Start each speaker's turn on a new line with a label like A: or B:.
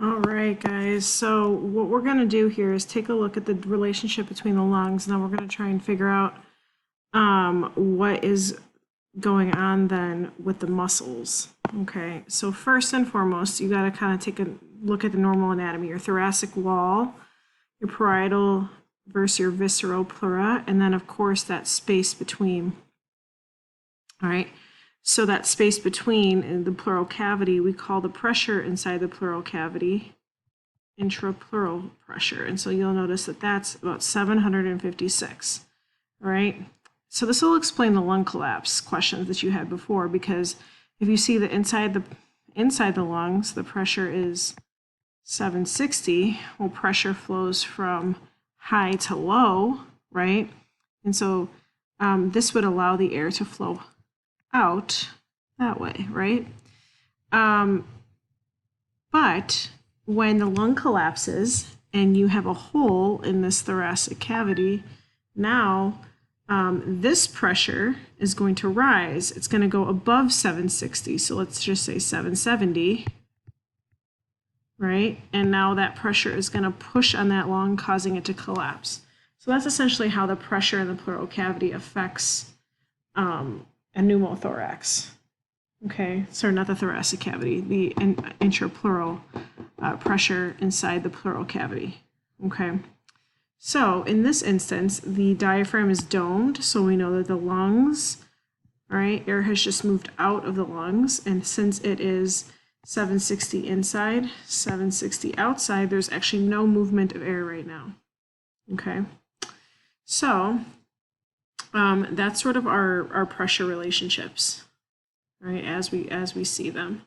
A: All right, guys. So what we're going to do here is take a look at the relationship between the lungs, and then we're going to try and figure out what is going on then with the muscles. Okay, so first and foremost, you got to kind of take a look at the normal anatomy, your thoracic wall, your parietal versus your visceral pleura, and then of course that space between. All right, so that space between in the pleural cavity, we call the pressure inside the pleural cavity intrapleural pressure. And so you'll notice that that's about 756. All right. So this will explain the lung collapse questions that you had before, because if you see that inside the lungs, the pressure is 760, well, pressure flows from high to low, right? And so this would allow the air to flow out that way, right? But when the lung collapses and you have a hole in this thoracic cavity, now this pressure is going to rise. It's going to go above 760. So let's just say 770, right? And now that pressure is going to push on that lung, causing it to collapse. So that's essentially how the pressure in the pleural cavity affects a pneumothorax. Okay, so not the thoracic cavity, the intrapleural pressure inside the pleural cavity. Okay, so in this instance, the diaphragm is domed, so we know that the lungs, all right, air has just moved out of the lungs, and since it is 760 inside, 760 outside, there's actually no movement of air right now. Okay, so that's sort of our pressure relationships, right, as we see them.